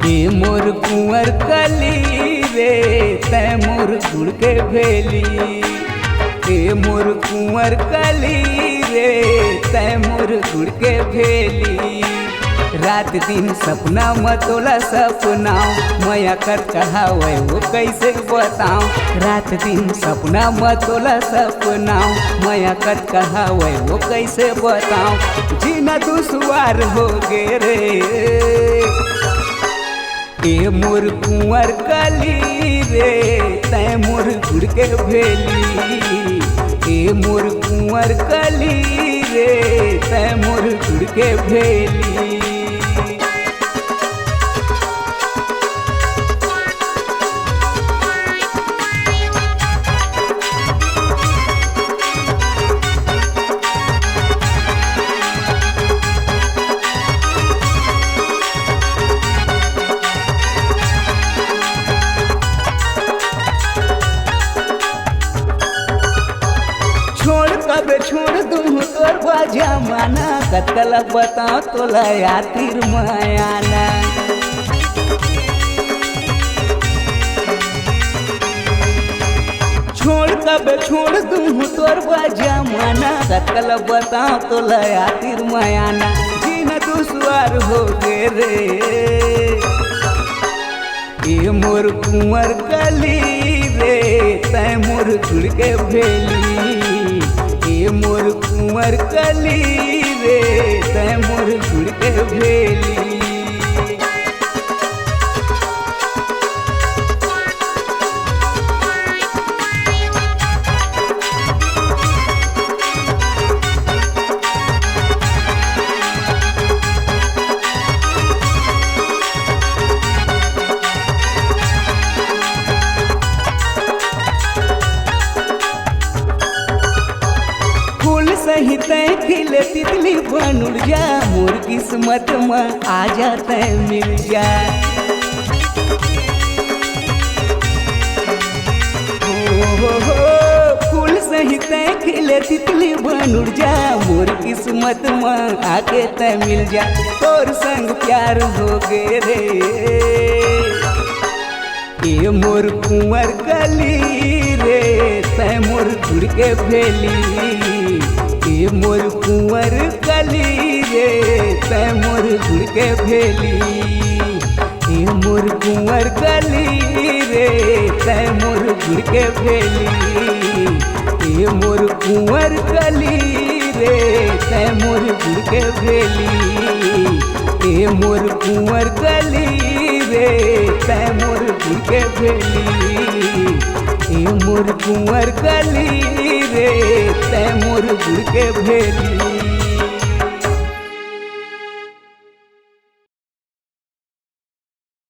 ए मोर कुंवर कली रे तै मोर गुड़ के भेली। ए मोर कुंवर कली रे तै मोर गुड़ के भेली। रात दिन सपना मतोला सपना मया कर चढ़ावे वो कैसे बताऊं। रात दिन सपना मतोला सपना मया कर चढ़ावे वो कैसे बताऊं। जीना दुश्वार हो गे रे ए मोर कुंवर कली रे तै मोर गुड़ के भेली। ए मोर कुंवर कली रे तै मोर गुड़ के भेली। छोड़ दूँ तोर बाजा माना कतल बताओ तोला यातिर मायाना। छोड़ दूँ तोर बाजा माना कतल बताओ तोला यातिर मायाना। जीना दुश्वार हो गे रे ए मोर कुंवर कली रे तै मोर गुड़ के भेली। ए मोर कुंवर कली रे तै मोर गुड़ के भेली। सही तय खिले तितली बन उड़ जा मोर किस्मत में आ जाते मिल जा। फूल सही तय खिले तितली बन उड़ जा मोर किस्मत में आके तय मिल जा। तोर संग प्यार हो गे रे ए मोर कुंवर कली रे तै मोर गुड़ के भेली। ए मोर कुंवर कली रे तै मोर गुड़ के भेली। ए मोर कुंवर कली रे तै मोर गुड़ के भेली। ए मोर कुंवर कली रे तै मोर गुड़ के भेली। ए मोर कुंवर कली रे तै मोर गुड़ के भेली। ए मोर कुंवर कली रे तै मोर गुड़ के भेली।